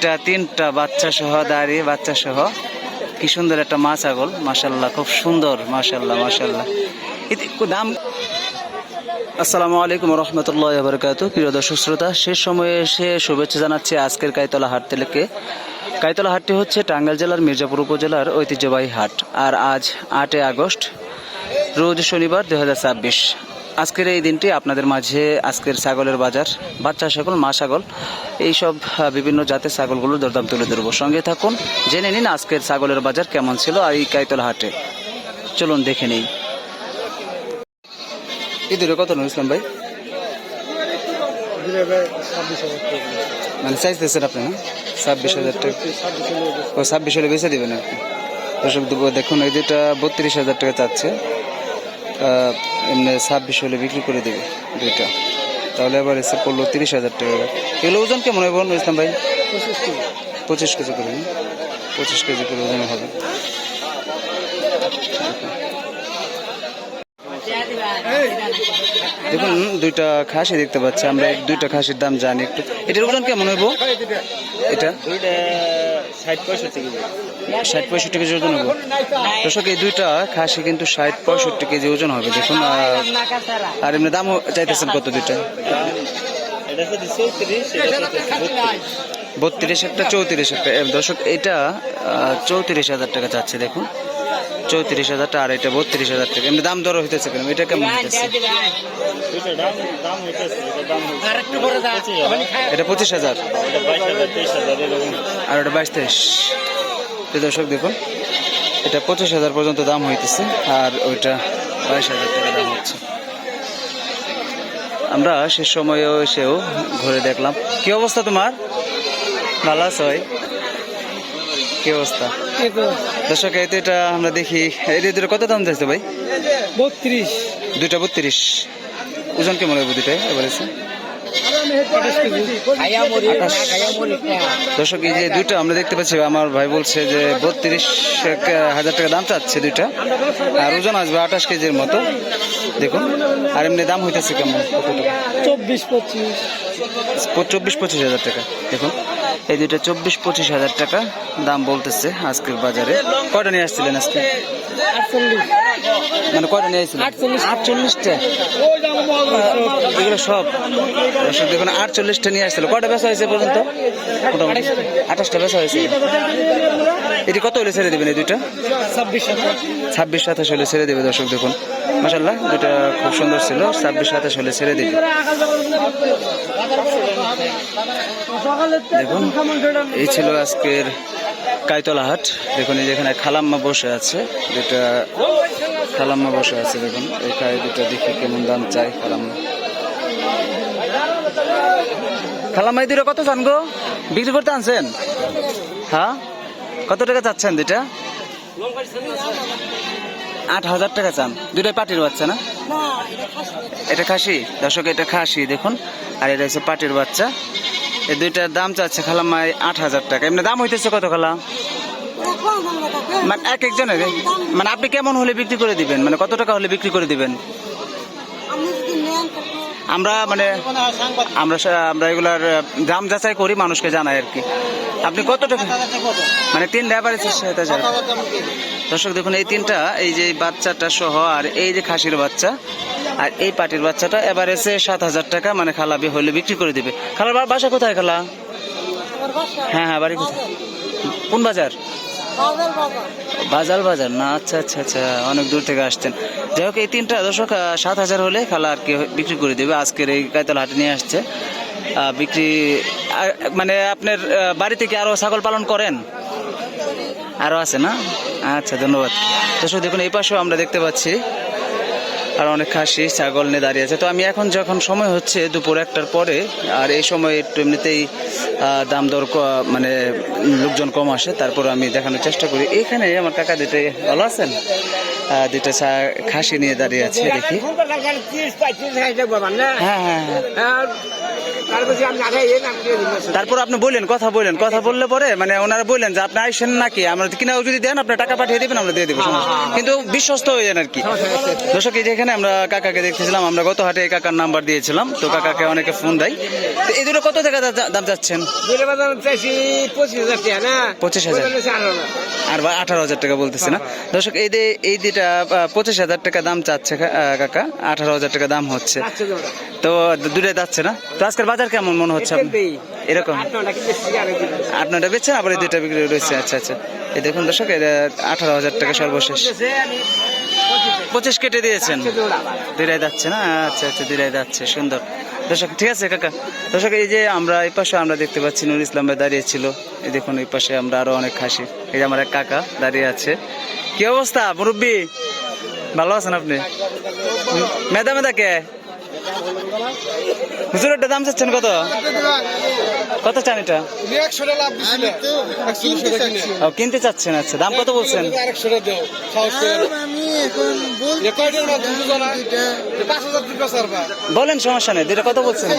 দুইটা তিনটা বাচ্চা সহ দাঁড়িয়ে বাচ্চা সহ কি সুন্দর একটা মা ছাগল, মাশাল্লাহ খুব সুন্দর, মাশাল্লাহ মাশাল্লাহ। দাম। আসসালামু আলাইকুম রহমতুল্লাহ বারকাতুহু। প্রিয় দর্শক শ্রোতা, শেষ সময়ে এসে শুভেচ্ছা জানাচ্ছি আজকের কাইতলা হাট থেকে। কাইতলা হাটটি হচ্ছে টাঙ্গাইল জেলার মির্জাপুর উপজেলার ঐতিহ্যবাহী হাট। আর আজ 8 আগস্ট, রোজ শনিবার 2026। আজকের এই দিনটি আপনাদের মাঝে আজকের ছাগলের বাজার, বাচ্চা ছাগল, মা ছাগল, এইসব বিভিন্ন জাতের ছাগলগুলোর দরদাম তুলে ধরবো। সঙ্গে থাকুন, জেনে নিন আজকের ছাগলের বাজার কেমন ছিল আর এই কাইতলা হাটে। চলুন দেখে নেই। এই দূরে কত নয় ইসলাম ভাই? মানে চাইতেছেন আপনি না 26,000 টাকা? ও 26 হলে বেঁচে দেবেন আপনি। দর্শক দেখুন, এই দুটা 32,000 টাকা চাচ্ছে, এমনি 26 হলে বিক্রি করে দেবে দুইটা। তাহলে আবার এসে পড়লো 30,000 টাকা। এগুলো ওজন কেমন হবে ইসলাম ভাই? 25 কেজি করে, 25 কেজি করে ওজন হবে। দেখুন দুইটা খাসি দেখতে পাচ্ছি আমরা, দুইটা খাসির দাম জানি একটু। এটার ওজন কেমন হইব? এটা 60-65 কেজি ওজন হবে। দর্শক, এই দুইটা খাসি কিন্তু 60-65 কেজি ওজন হবে। দেখুন, আর এমনি দাম চাইতেছেন কত দুইটা? 32 একটা, 34 একটা। দর্শক, এটা 34,000 টাকা চাচ্ছে। দেখুন 34,000 টাকা, আর এটা 32,000 টাকা। এমনি দাম দর হইতেছে কেন? এটা কেমন হইতেছে? এটা 25,000, আর এটা 22-23। দর্শক দেখুন, এটা 25,000 পর্যন্ত দাম হইতেছে, আর ওইটা 22,000 টাকা দাম হচ্ছে। আমরা শেষ সময়েও এসেও ঘুরে দেখলাম। কি অবস্থা তোমার? ভালো আছো ভাই? কি অবস্থা? দর্শক, এই তো এটা আমরা দেখি, এই দুটো কত দাম চাইছে ভাই? 32। দুইটা 32। ওজন কেমন হবে দুইটাই এবার? দর্শক, এই যে দুইটা আমরা দেখতে পাচ্ছি, আমার ভাই বলছে যে 32,000 টাকা দাম চাচ্ছে দুইটা, আর ওজন আসবে 28 কেজির মতো। দেখুন, আর এমনি দাম হইতেছে কেমন? 24-25,000 টাকা। দেখুন, এই দুইটা 24-25,000 টাকা দাম বলতেছে আজকের বাজারে। কয়টা নিয়ে আসছিলেন আজকে? 48। মানে কয়টা নিয়ে আসছিলেন? 48টা। এগুলো সব দর্শক দেখুন 48টা নিয়ে আসছিল। কয়টা বেচা হয়েছে পর্যন্ত? মোটামুটি 28টা বেচা হয়েছে। এটি কত হলে ছেড়ে দেবেন এই দুইটা? 26-27 হলে ছেড়ে দেবে। দর্শক দেখুন, মাশাআল্লাহ, দুইটা খুব সুন্দর ছিল। 26-27 হলে ছেড়ে দেবে। দেখুন, এই ছিল আজকের কাইতলা হাট। দেখুন, এই যেখানে খালাম্মা বসে আছে, যেটা খালাম্মা বসে আছে। দেখুন এই গায়ে দুটো দেখি কেমন দাম চাই খালাম্মা। খালাম্মা, এই দুটো কত চান গো? বিক্রি করতে আনছেন? হ্যাঁ, কত টাকা চাচ্ছেন দুইটা? 8,000 টাকা চান। দুইটাই পাটির বাচ্চা না? এটা খাসি। দর্শক, এটা খাসি দেখুন, আর এটা হচ্ছে পাটির বাচ্চা। এই দুইটার দাম চাচ্ছে খালাম্মা 8,000 টাকা। এমনি দাম হইতেছে কত খালা? মানে এক একজনের, মানে আপনি কেমন হলে বিক্রি করে দিবেন? মানে কত টাকা হলে বিক্রি করে দিবেন? আমরা মানে আমরা এগুলার দাম যাচাই করি, মানুষকে জানাই আর কি। আপনি কত টাকা? মানে 3 লেবার 7,000। দর্শক দেখুন, এই তিনটা, এই যে বাচ্চাটা সহ, আর এই যে খাসির বাচ্চা, আর এই পাটির বাচ্চাটা এভারেজে 7,000 টাকা। মানে খালাবি হলে বিক্রি করে দিবে। খালার বাসা কোথায় খালা? হ্যাঁ হ্যাঁ, বাড়ি কোথায়? কোন বাজার? বাজার বাজার না? আচ্ছা আচ্ছা আচ্ছা, অনেক দূর থেকে আসছেন। যাই হোক, এই তিনটা দর্শক 7,000 হলে খালা আর কি বিক্রি করে দেবে। আজকের এই কাইতলা হাটে নিয়ে আসছে বিক্রি। মানে আপনার বাড়িতে কি আরো ছাগল পালন করেন? আরো আছে না? আচ্ছা, ধন্যবাদ। দর্শক দেখুন, এই পাশেও আমরা দেখতে পাচ্ছি আর অনেক খাসি ছাগল নিয়ে দাঁড়িয়ে আছে। তো আমি এখন যখন সময় হচ্ছে দুপুর 1টার পরে, আর এই সময় একটু এমনিতেই দাম দর মানে লোকজন কম আসে, তারপর আমি দেখানোর চেষ্টা করি। এখানে আমার কাকা দুটো ভালো আছেন, দুইটা খাসি নিয়ে দাঁড়িয়ে আছে দেখি। হ্যাঁ হ্যাঁ হ্যাঁ, তারপর আপনি বললেন কথা বললে পরে মানে ওনারা বললেন যে আপনি আইসেন নাকি আমরা কিনা যদি দেন আপনি টাকা পাঠিয়ে দেবেন আমরা দিয়ে দেবো সমস্যা নেই। কিন্তু বিশ্বস্ত হয়ে যান আর কি। দর্শক এই যে এখানে আমরা কাকাকে দেখতেছিলাম, আমরা গত হাটে এই কাকার নাম্বার দিয়েছিলাম, তো কাকাকে অনেকে ফোন দেয়। তো এই দুটো কত টাকা দাম চাচ্ছেন? 25,000 আর 18,000 টাকা বলতেছে না দর্শক। এই দুটা 25,000 টাকা দাম চাচ্ছে কাকা, 18,000 টাকা দাম হচ্ছে। তো দুটাই যাচ্ছে না। তো আজকের বাজার কেমন মনে হচ্ছে এরকম? 8-9টা বেচছেন, আবার এই দুইটা বিক্রি রয়েছে। আচ্ছা আচ্ছা, এই দেখুন দর্শক, 18,000 টাকা সর্বশেষ। 25 কেটে দিয়েছেন, দুইটাই যাচ্ছে না। আচ্ছা আচ্ছা, দুইটাই যাচ্ছে, সুন্দর দর্শক। ঠিক আছে কাকা। দর্শক এই যে আমরা এই পাশে আমরা দেখতে পাচ্ছি নুর ইসলাম ভাই দাঁড়িয়ে ছিল। এই দেখুন এই পাশে আমরা আরো অনেক খাসি। এই যে আমার এক কাকা দাঁড়িয়ে আছে। কি অবস্থা মুরব্বী, ভালো আছেন আপনি? মেদা মেদা কে হুজুরেরটা দাম চাচ্ছেন কত? কত চান এটা? ও কিনতে চাচ্ছেন। আচ্ছা, দাম কত বলছেন? বলেন, সমস্যা নেই। দুইটা কত বলছেন?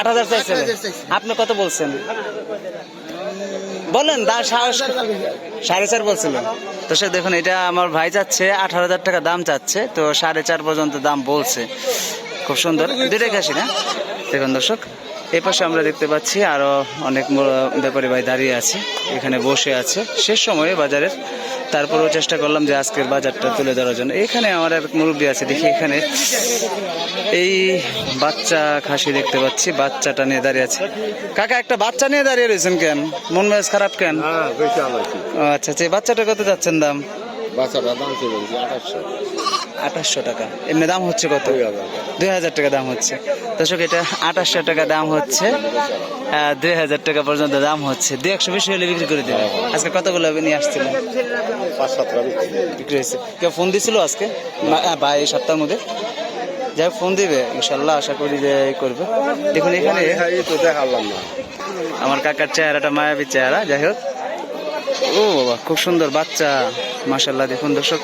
8,000 চাইছেন, আপনি কত বলছেন বলেন? 4.5 বলছিলেন। তো সে দেখুন, এটা আমার ভাই চাচ্ছে 18,000 টাকা দাম চাচ্ছে, তো 4.5 পর্যন্ত দাম বলছে। খুব সুন্দর, দুইটাই খাসি না? দেখুন দর্শক, এই পাশে আমরা দেখতে পাচ্ছি আরো অনেক ব্যাপারী ভাই দাঁড়িয়ে আছে, এখানে বসে আছে শেষ সময়ে বাজারের। তারপরেও চেষ্টা করলাম যে আজকের বাজারটা তুলে ধরার জন্য। এখানে আমার এক মুরব্বী আছে, দেখি এখানে এই বাচ্চা খাসি দেখতে পাচ্ছি, বাচ্চাটা নিয়ে দাঁড়িয়ে আছে। কাকা, একটা বাচ্চা নিয়ে দাঁড়িয়ে রয়েছেন কেন? মন মেজাজ খারাপ কেন? আচ্ছা আচ্ছা, এই বাচ্চাটা কত যাচ্ছেন দাম? বাচ্চাটার দাম ছিল 2800 টাকা। এমনি দাম হচ্ছে কত? 2,000 টাকা দাম হচ্ছে। দর্শক, এটা 2800 টাকা দাম হচ্ছে, 2,000 টাকা পর্যন্ত দাম হচ্ছে। 200 বেশি হলে বিক্রি করে দেবেন। আজকে কতগুলো নিয়ে আসছিলেন? 5-7টা বিক্রি হয়েছে। কেউ ফোন দিছিল আজকে বা এই সপ্তাহের মধ্যে? যাই ফোন দিবে ইনশাল্লাহ, আশা করি যে করবে। দেখুন এখানে তো দেখালাম না। আমার কাকার চেহারাটা মায়াবী চেহারা। যাই হোক, ও বাবা, খুব সুন্দর বাচ্চা, মাশাল্লাহ। দেখুন দর্শক,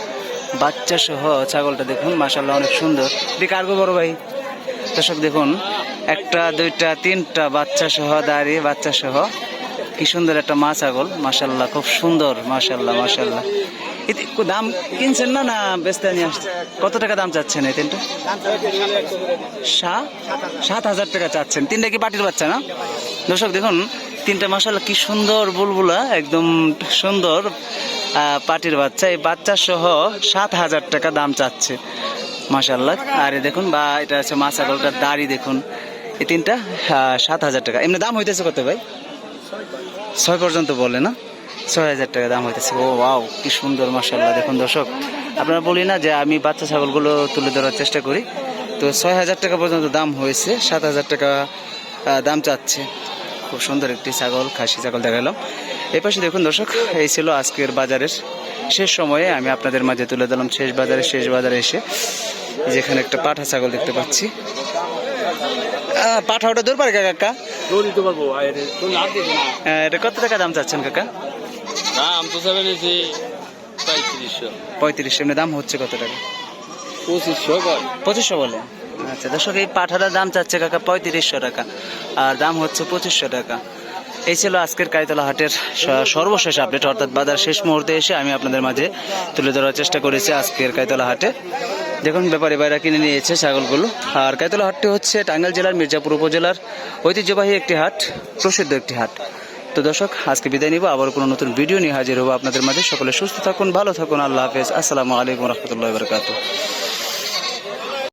বাচ্চা সহ ছাগলটা দেখুন, মাশাল্লাহ, অনেক সুন্দর। কার্গো বড় ভাই। দর্শক দেখুন, 1, 2, 3টা বাচ্চা সহ দাঁড়িয়ে, বাচ্চা সহ কি সুন্দর একটা মা ছাগল, মাশাল্লাহ, খুব সুন্দর, মাশাল্লাহ মাশাল্লাহ। দাম কিনছেন না না বেচতে নিয়ে আসছে? কত টাকা দাম চাচ্ছেন এই তিনটা? 7,000 টাকা চাচ্ছেন। তিনটা কি পাটির বাচ্চা না? দর্শক দেখুন, তিনটা মাশাল্লাহ কি সুন্দর বুলবুলা, একদম সুন্দর পাটির বাচ্চা। এই বাচ্চা সহ 7,000 টাকা দাম চাচ্ছে, মাশাল্লাহ। আর দেখুন, বা এটা হচ্ছে মা ছাগলটার দাড়ি দেখুন। এই তিনটা 7,000 টাকা। এমনি দাম হইতেছে কত ভাই? 6 পর্যন্ত বলে না? 6,000 টাকা দাম হইতেছে। ও ওয়াও, কি সুন্দর, মাশাল্লাহ। দেখুন দর্শক, আপনারা বলি না যে আমি বাচ্চা ছাগলগুলো তুলে ধরার চেষ্টা করি, তো 6,000 টাকা পর্যন্ত দাম হয়েছে, 7,000 টাকা দাম চাচ্ছে। খুব সুন্দর একটি ছাগল, খাসি ছাগল দেখালাম। এই পাশে দেখুন দর্শক, এই ছিল আজকের বাজারের শেষ সময়ে আমি আপনাদের মাঝে তুলে দিলাম। শেষ বাজারে এসে যেখানে একটা পাঠা ছাগল দেখতে পাচ্ছি। পাঠা ওটা দূর পারে কাকা? এটা কত টাকা দাম চাচ্ছেন কাকা? দাম তো 3500। এমনি দাম হচ্ছে কত টাকা? 2500 বলে। আচ্ছা দর্শক, এই পাঠাটার দাম চাচ্ছে কাকা 3500 টাকা, আর দাম হচ্ছে 2500 টাকা। এই ছিল আজকের কাইতলা হাটের সর্বশেষ আপডেট, অর্থাৎ বাজার শেষ মুহূর্তে এসে আমি আপনাদের মাঝে তুলে ধরার চেষ্টা করেছি আজকের কাইতলা হাটে। দেখুন, ব্যাপারী ভাইরা কিনে নিয়েছে ছাগলগুলো। আর কাইতলা হাটটি হচ্ছে টাঙ্গাইল জেলার মির্জাপুর উপজেলার ঐতিহ্যবাহী একটি হাট, প্রসিদ্ধ একটি হাট। তো দর্শক, আজকে বিদায় নিব, আবার কোনো নতুন ভিডিও নিয়ে হাজির হবো আপনাদের মাঝে। সকলে সুস্থ থাকুন, ভালো থাকুন, আল্লাহ হাফেজ, আসসালামু আলাইকুম রহমতুল্লাহ বারকাতুহু।